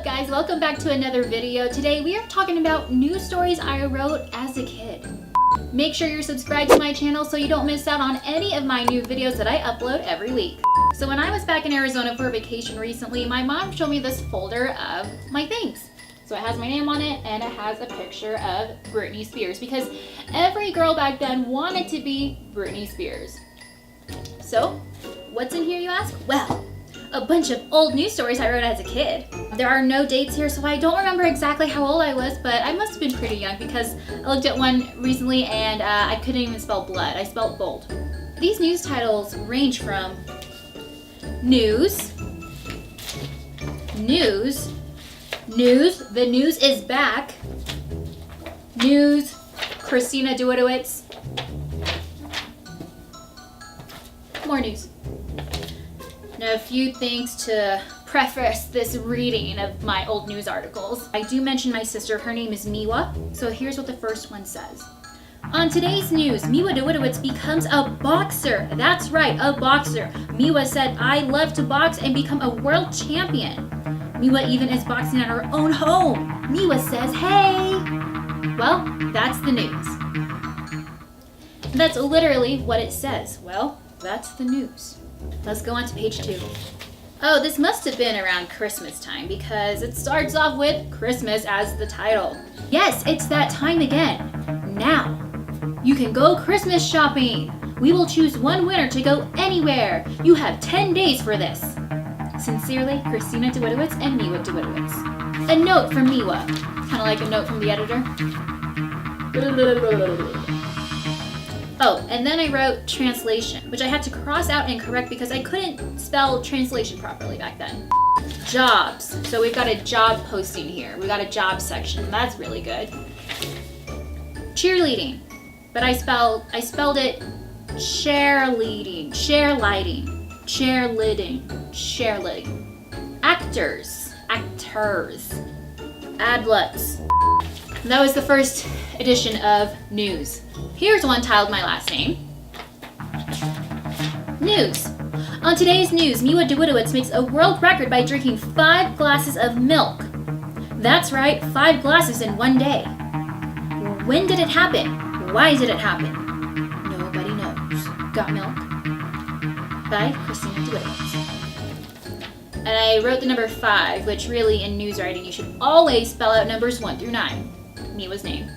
up, guys? Welcome back to another video. Today we are talking about news stories I wrote as a kid. Make sure you're subscribed to my channel so you don't miss out on any of my new videos that I upload every week. So when I was back in Arizona for vacation recently, my mom showed me this folder of my things. So it has my name on it and it has a picture of Britney Spears because every girl back then wanted to be Britney Spears. So what's in here, you ask? Well, a bunch of old news stories I wrote as a kid. There are no dates here, so I don't remember exactly how old I was, but I must have been pretty young because I looked at one recently and I couldn't even spell blood. I spelled gold. These news titles range from news, the news is back, news, Christina Dawidowicz, more news. Now, a few things to preface this reading of my old news articles. I do mention my sister. Her name is Miwa. So here's what the first one says. On today's news, Miwa Dawidowicz becomes a boxer. That's right, a boxer. Miwa said, I love to box and become a world champion. Miwa even is boxing at her own home. Miwa says, hey. Well, that's the news. That's literally what it says. Well, that's the news. Let's go on to page 2. Oh, this must have been around Christmas time because it starts off with Christmas as the title. Yes, it's that time again. Now, you can go Christmas shopping. We will choose one winner to go anywhere. You have 10 days for this. Sincerely, Christina Dawidowicz and Miwa Dawidowicz. A note from Miwa. Kind of like a note from the editor. Oh, and then I wrote translation, which I had to cross out and correct because I couldn't spell translation properly back then. Jobs. So we've got a job posting here. We got a job section. That's really good. Cheerleading. But I spelled it sharelighting. Actors. Adlets. That was the first edition of news. Here's one titled my last name. News. On today's news, Miwa Dawidowicz makes a world record by drinking 5 glasses of milk. That's right, 5 glasses in one day. When did it happen? Why did it happen? Nobody knows. Got milk? By Christina Dawidowicz. And I wrote the number 5, which really in news writing you should always spell out numbers 1 through 9. Miwa's name.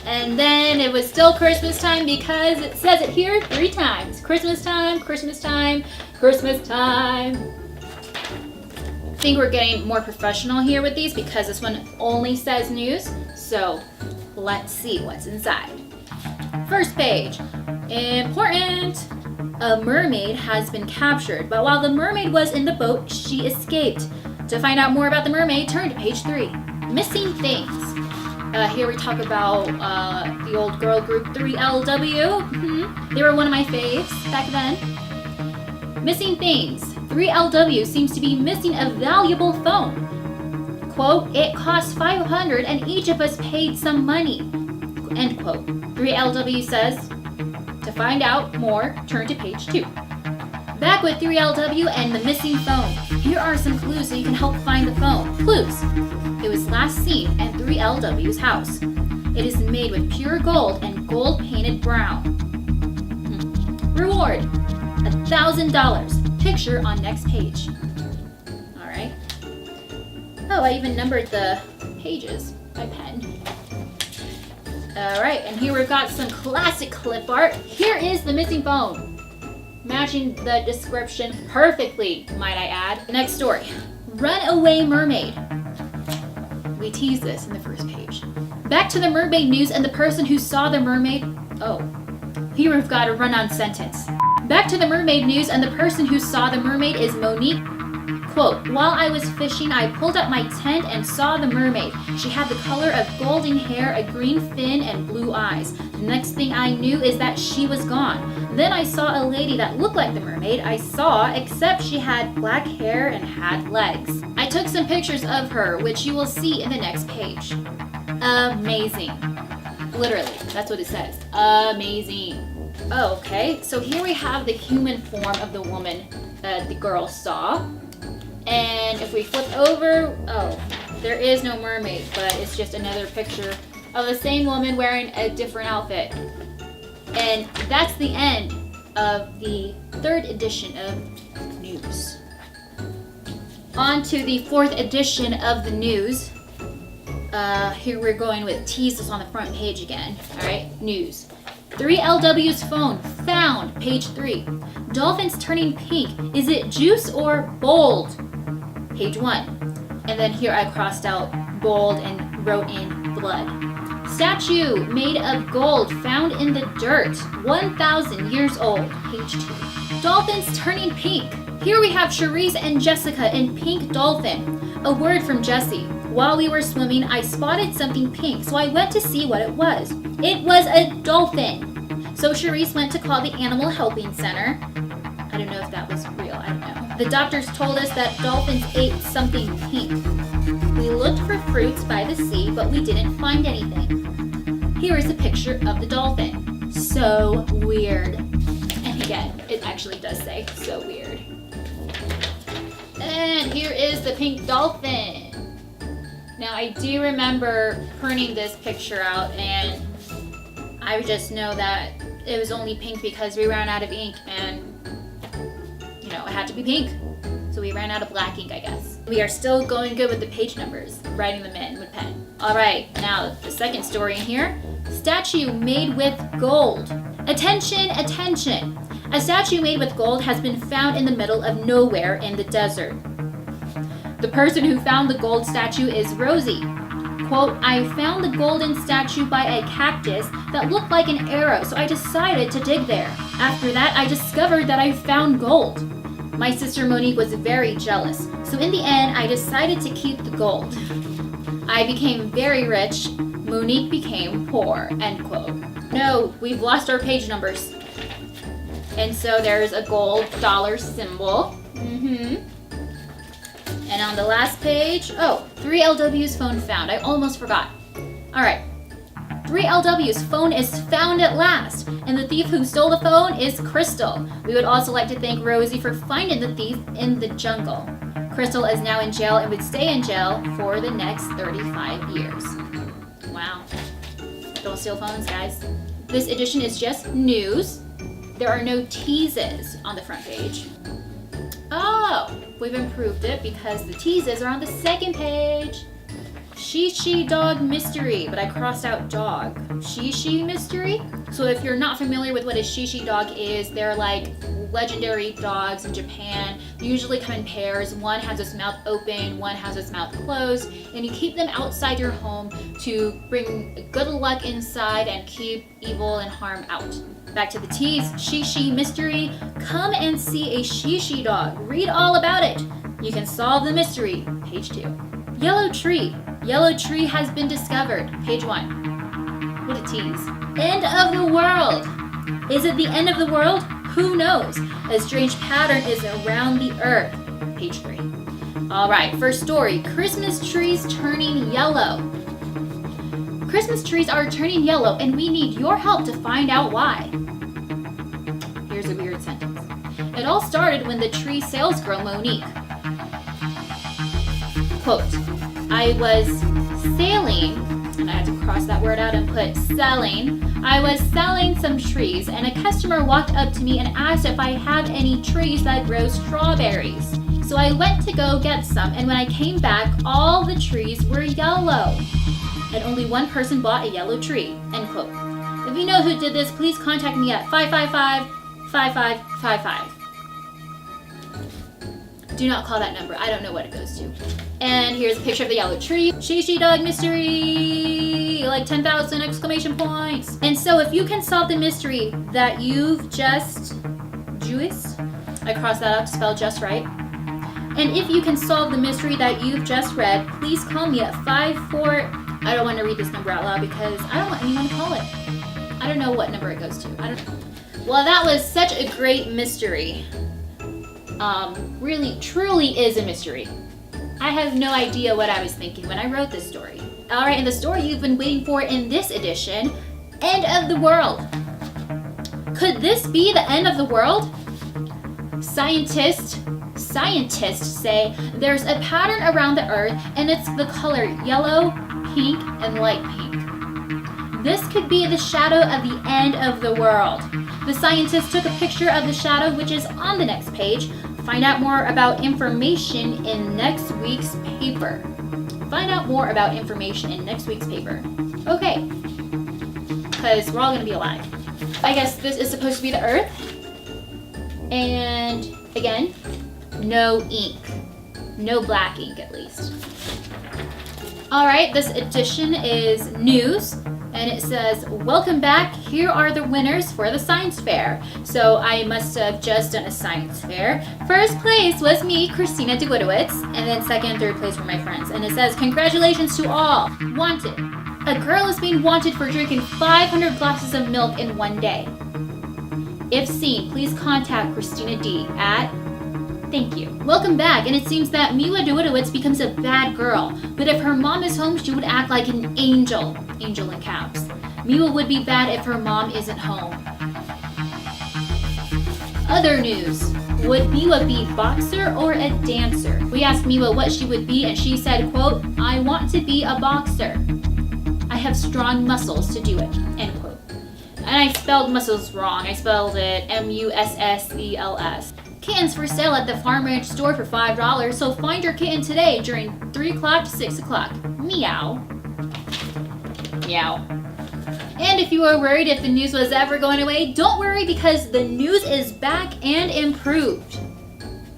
And then it was still Christmas time because it says it here 3 times. Christmas time, Christmas time, Christmas time. I think we're getting more professional here with these because this one only says news. So let's see what's inside. First page. Important. A mermaid has been captured, but while the mermaid was in the boat, she escaped. To find out more about the mermaid, turn to page 3. Missing things. Here we talk about the old girl group 3LW. They were one of my faves back then. Missing things. 3LW seems to be missing a valuable phone. Quote, it cost $500 and each of us paid some money. End quote. 3LW says, to find out more, turn to page 2. Back with 3LW and the missing phone. Here are some clues so you can help find the phone. Clues. It was last seen at 3LW's house. It is made with pure gold and gold painted brown. Reward, $1,000. Picture on next page. All right. Oh, I even numbered the pages by pen. All right, and here we've got some classic clip art. Here is the missing phone. Matching the description perfectly, might I add. Next story. Runaway mermaid. We tease this in the first page. Back to the mermaid news and the person who saw the mermaid. Oh, here we've got a run-on sentence. Back to the mermaid news and the person who saw the mermaid is Monique. Quote, while I was fishing, I pulled up my tent and saw the mermaid. She had the color of golden hair, a green fin, and blue eyes. The next thing I knew is that she was gone. Then I saw a lady that looked like the mermaid I saw, except she had black hair and had legs. I took some pictures of her, which you will see in the next page. Amazing. Literally, that's what it says. Amazing. Okay, so here we have the human form of the woman the girl saw. And if we flip over, oh, there is no mermaid, but it's just another picture of the same woman wearing a different outfit. And that's the end of the 3rd edition of news. On to the 4th edition of the news. Here we're going with teases on the front page again. All right, news. 3LW's phone found, page 3. Dolphins turning pink. Is it juice or bold? Page 1. And then here I crossed out bold and wrote in blood. Statue made of gold found in the dirt, 1,000 years old, page 2. Dolphins turning pink. Here we have Charisse and Jessica in Pink Dolphin. A word from Jessie. While we were swimming, I spotted something pink, so I went to see what it was. It was a dolphin. So Charisse went to call the Animal Helping Center. I don't know if that was real, I don't know. The doctors told us that dolphins ate something pink. We looked for fruits by the sea, but we didn't find anything. Here is a picture of the dolphin. So weird. And again, it actually does say so weird. And here is the pink dolphin. Now I do remember printing this picture out, and I just know that it was only pink because we ran out of ink, and you know, it had to be pink. So we ran out of black ink, I guess. We are still going good with the page numbers, writing them in with pen. All right, now the second story in here. Statue made with gold. Attention, attention. A statue made with gold has been found in the middle of nowhere in the desert. The person who found the gold statue is Rosie. Quote, I found the golden statue by a cactus that looked like an arrow, so I decided to dig there. After that, I discovered that I found gold. My sister Monique was very jealous, so in the end, I decided to keep the gold. I became very rich. Monique became poor, end quote. No, we've lost our page numbers. And so there's a gold dollar symbol. And on the last page, 3LW's phone found. I almost forgot. All right. 3LW's phone is found at last, and the thief who stole the phone is Crystal. We would also like to thank Rosie for finding the thief in the jungle. Crystal is now in jail and would stay in jail for the next 35 years. Wow. Don't steal phones, guys. This edition is just news. There are no teases on the front page. Oh, we've improved it because the teases are on the second page. She dog mystery, but I crossed out dog. She mystery? So if you're not familiar with what a she dog is, they're like legendary dogs in Japan. They usually come in pairs. One has its mouth open, one has its mouth closed, and you keep them outside your home to bring good luck inside and keep evil and harm out. Back to the tease, she mystery. Come and see a she dog. Read all about it. You can solve the mystery. Page 2. Yellow tree. Yellow tree has been discovered. Page 1. What a tease. End of the world. Is it the end of the world? Who knows? A strange pattern is around the earth. Page 3. All right, first story. Christmas trees turning yellow. Christmas trees are turning yellow, and we need your help to find out why. Here's a weird sentence. It all started when the tree salesgirl Monique. Quote, I was sailing, and I had to cross that word out and put selling. I was selling some trees, and a customer walked up to me and asked if I have any trees that grow strawberries. So I went to go get some, and when I came back, all the trees were yellow. And only one person bought a yellow tree, end quote. If you know who did this, please contact me at 555-5555. Do not call that number. I don't know what it goes to. And here's a picture of the yellow tree. She dog mystery, like 10,000 exclamation points. And so if you can solve the mystery that you've just, I crossed that out to spell just right. And if you can solve the mystery that you've just read, please call me at 54. I don't want to read this number out loud because I don't want anyone to call it. I don't know what number it goes to. I don't know. Well, that was such a great mystery. Really, truly is a mystery. I have no idea what I was thinking when I wrote this story. All right, and the story you've been waiting for in this edition, End of the World. Could this be the end of the world? Scientists scientists say there's a pattern around the Earth, and it's the color yellow, pink, and light pink. This could be the shadow of the end of the world. The scientists took a picture of the shadow, which is on the next page. Find out more about information in next week's paper. Find out more about information in next week's paper. Okay, because we're all going to be alive. I guess this is supposed to be the Earth. And again, no ink. No black ink, at least. Alright, this edition is news. And it says, welcome back, here are the winners for the science fair. So I must have just done a science fair. First place was me, Christina Dawidowicz, and then second and third place were my friends. And it says, congratulations to all. Wanted. A girl is being wanted for drinking 500 glasses of milk in one day. If seen, please contact Christina D at... Thank you. Welcome back, and it seems that Miwa Dawidowicz becomes a bad girl, but if her mom is home, she would act like an angel. Angel in caps. Miwa would be bad if her mom isn't home. Other news. Would Miwa be boxer or a dancer? We asked Miwa what she would be, and she said, quote, I want to be a boxer. I have strong muscles to do it, end quote. And I spelled muscles wrong. I spelled it M-U-S-S-E-L-S. Kittens for sale at the Farm Ranch store for $5, so find your kitten today during 3 o'clock to 6 o'clock. Meow. Meow. And if you were worried if the news was ever going away, don't worry because the news is back and improved.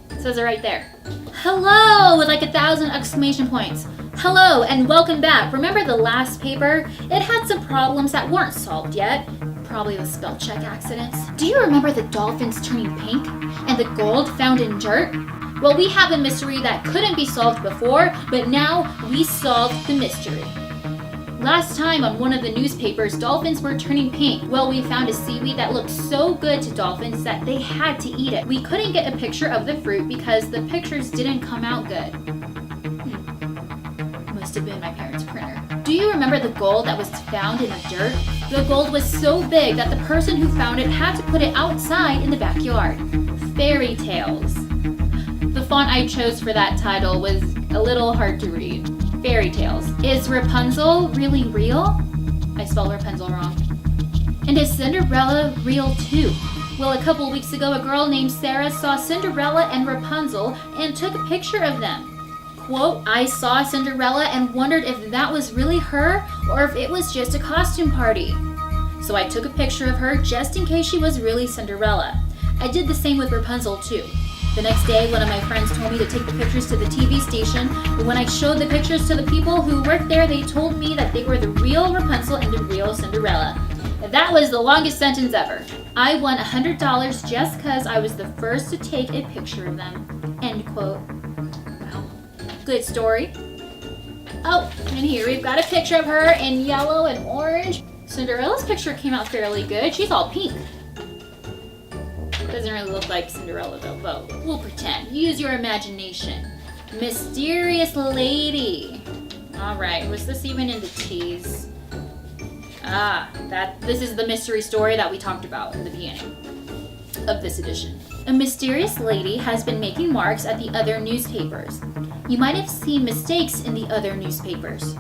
It says it right there. Hello with like 1,000 exclamation points. Hello and welcome back. Remember the last paper? It had some problems that weren't solved yet. Probably the spell check accidents. Do you remember the dolphins turning pink and the gold found in dirt? Well, we have a mystery that couldn't be solved before, but now we solved the mystery. Last time on one of the newspapers, dolphins were turning pink. Well, we found a seaweed that looked so good to dolphins that they had to eat it. We couldn't get a picture of the fruit because the pictures didn't come out good. Must have been my parents' printer. Do you remember the gold that was found in the dirt? The gold was so big that the person who found it had to put it outside in the backyard. Fairy tales. The font I chose for that title was a little hard to read. Fairy tales. Is Rapunzel really real? I spelled Rapunzel wrong. And is Cinderella real too? Well, a couple weeks ago, a girl named Sarah saw Cinderella and Rapunzel and took a picture of them. Quote, I saw Cinderella and wondered if that was really her or if it was just a costume party. So I took a picture of her just in case she was really Cinderella. I did the same with Rapunzel too. The next day, one of my friends told me to take the pictures to the TV station, but when I showed the pictures to the people who worked there, they told me that they were the real Rapunzel and the real Cinderella. That was the longest sentence ever. I won $100 just because I was the first to take a picture of them. End quote. Wow. Good story. Oh, and here we've got a picture of her in yellow and orange. Cinderella's picture came out fairly good. She's all pink. Doesn't really look like Cinderella though, but we'll pretend. Use your imagination. Mysterious lady. Alright, was this even in the tease? This is the mystery story that we talked about in the beginning of this edition. A mysterious lady has been making marks at the other newspapers. You might have seen mistakes in the other newspapers.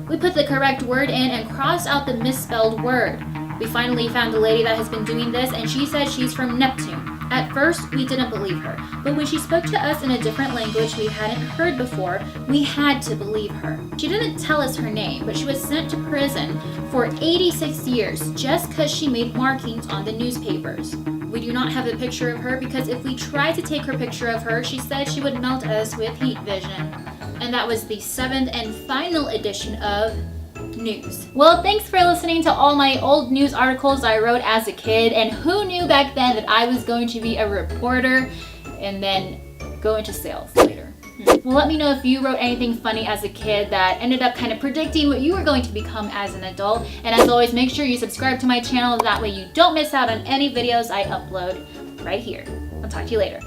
We put the correct word in and crossed out the misspelled word. We finally found the lady that has been doing this, and she said she's from Neptune. At first, we didn't believe her, but when she spoke to us in a different language we hadn't heard before, we had to believe her. She didn't tell us her name, but she was sent to prison for 86 years just because she made markings on the newspapers. We do not have a picture of her because if we tried to take her picture of her, she said she would melt us with heat vision. And that was the 7th and final edition of news. Well, thanks for listening to all my old news articles I wrote as a kid, and who knew back then that I was going to be a reporter and then go into sales later. Well, let me know if you wrote anything funny as a kid that ended up kind of predicting what you were going to become as an adult. And as always, make sure you subscribe to my channel, that way you don't miss out on any videos I upload right here. I'll talk to you later.